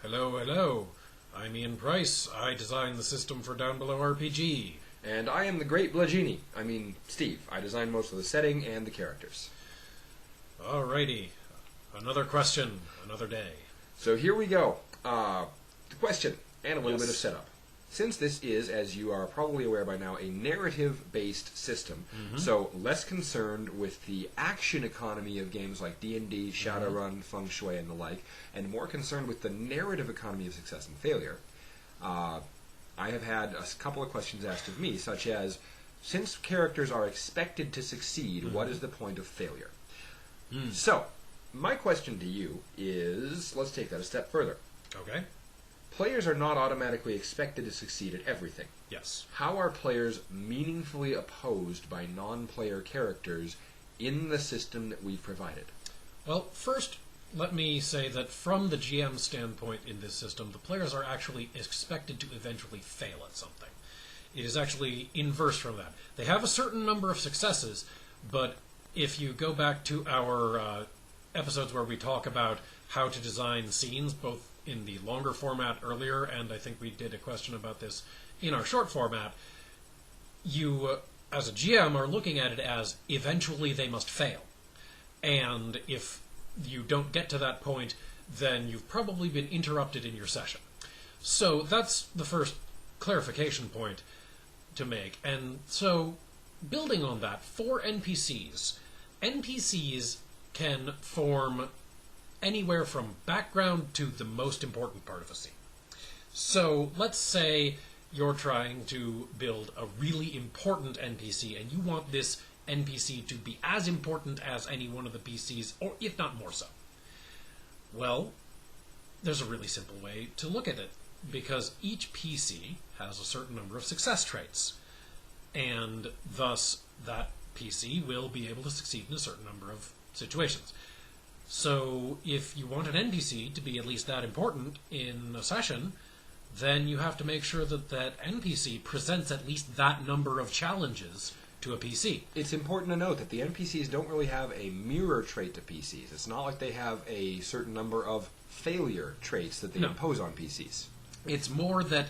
Hello, hello. I'm Ian Price. I designed the system for Downbelow RPG. And I am the great Blagini. Steve. I designed most of the setting and the characters. Alrighty. Another question, another day. So here we go. The question, and a little bit of setup. Since this is, as you are probably aware by now, a narrative-based system, so less concerned with the action economy of games like D&D, Shadowrun, Feng Shui, and the like, and more concerned with the narrative economy of success and failure, I have had a couple of questions asked of me, such as, since characters are expected to succeed, what is the point of failure? So, my question to you is, let's take that a step further. Okay. Players are not automatically expected to succeed at everything. Yes. How are players meaningfully opposed by non-player characters in the system that we've provided? Well, first, let me say that from the GM standpoint in this system, the players are actually expected to eventually fail at something. It is actually inverse from that. They have a certain number of successes, but if you go back to our episodes where we talk about how to design scenes, both in the longer format earlier, and I think we did a question about this in our short format, you, as a GM, are looking at it as eventually they must fail. And if you don't get to that point, then you've probably been interrupted in your session. So that's the first clarification point to make. And so, building on that, for NPCs can form anywhere from background to the most important part of a scene. So let's say you're trying to build a really important NPC and you want this NPC to be as important as any one of the PCs, or if not more so. Well, there's a really simple way to look at it, because each PC has a certain number of success traits, and thus that PC will be able to succeed in a certain number of situations. So if you want an NPC to be at least that important in a session, then you have to make sure that that NPC presents at least that number of challenges to a PC. It's important to note that the NPCs don't really have a mirror trait to PCs. It's not like they have a certain number of failure traits that they impose on PCs. It's more that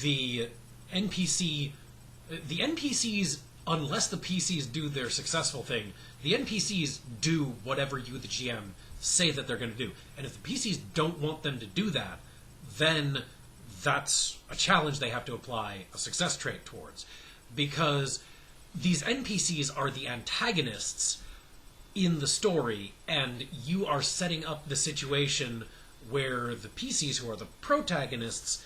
the NPCs, unless the PCs do their successful thing, the NPCs do whatever you, the GM, say that they're going to do. And if the PCs don't want them to do that, then that's a challenge they have to apply a success trait towards. Because these NPCs are the antagonists in the story, and you are setting up the situation where the PCs, who are the protagonists,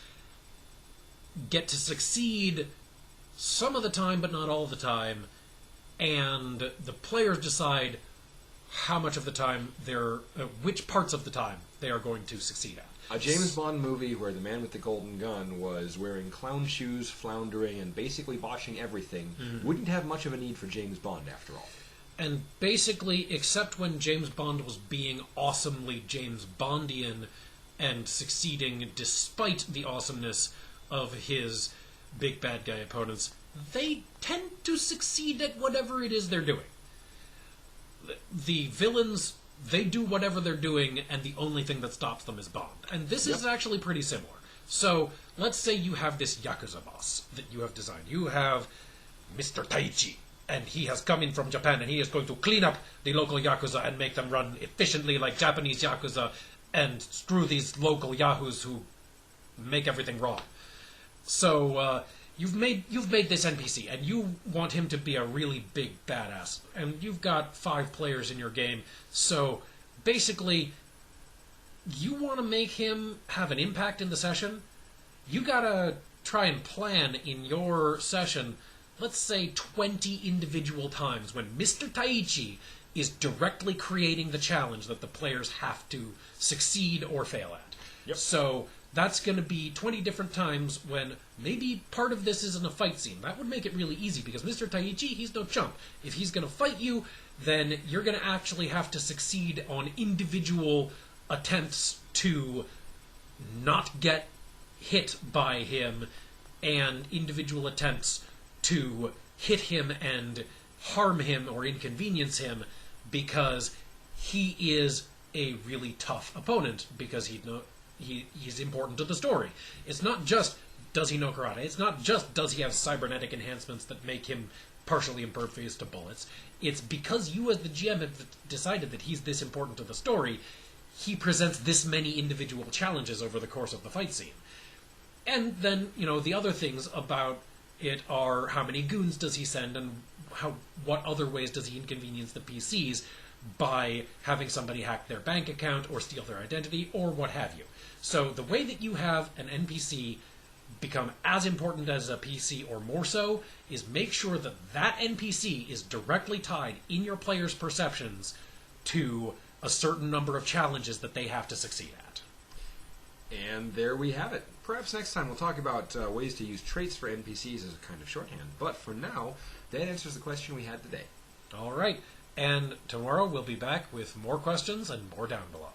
get to succeed some of the time, but not all the time, and the players decide how much of the time which parts of the time they are going to succeed at. A James Bond movie where the man with the golden gun was wearing clown shoes, floundering, and basically botching everything wouldn't have much of a need for James Bond after all. And basically, except when James Bond was being awesomely James Bondian and succeeding despite the awesomeness of his big bad guy opponents, they tend to succeed at whatever it is they're doing. The villains, they do whatever they're doing, and the only thing that stops them is Bond. And this is actually pretty similar. So, let's say you have this Yakuza boss that you have designed. You have Mr. Taichi, and he has come in from Japan, and he is going to clean up the local Yakuza and make them run efficiently like Japanese Yakuza, and screw these local yahoos who make everything wrong. So, you've made this NPC, and you want him to be a really big badass, and you've got 5 players in your game, so basically, you want to make him have an impact in the session. You gotta try and plan in your session, let's say 20 individual times when Mr. Taichi is directly creating the challenge that the players have to succeed or fail at. Yep. So that's going to be 20 different times when maybe part of this isn't a fight scene. That would make it really easy, because Mr. Taichi, he's no chump. If he's going to fight you, then you're going to actually have to succeed on individual attempts to not get hit by him, and individual attempts to hit him and harm him or inconvenience him, because he is a really tough opponent, because he's important to the story. It's not just does he know karate. It's not just does he have cybernetic enhancements that make him partially impervious to bullets. It's because you as the GM have decided that he's this important to the story, he presents this many individual challenges over the course of the fight scene. And then, the other things about it are how many goons does he send and what other ways does he inconvenience the PCs by having somebody hack their bank account or steal their identity or what have you. So the way that you have an NPC become as important as a PC or more so is make sure that that NPC is directly tied in your player's perceptions to a certain number of challenges that they have to succeed at. And there we have it. Perhaps next time we'll talk about ways to use traits for NPCs as a kind of shorthand. But for now, that answers the question we had today. All right. And tomorrow we'll be back with more questions and more Down Below.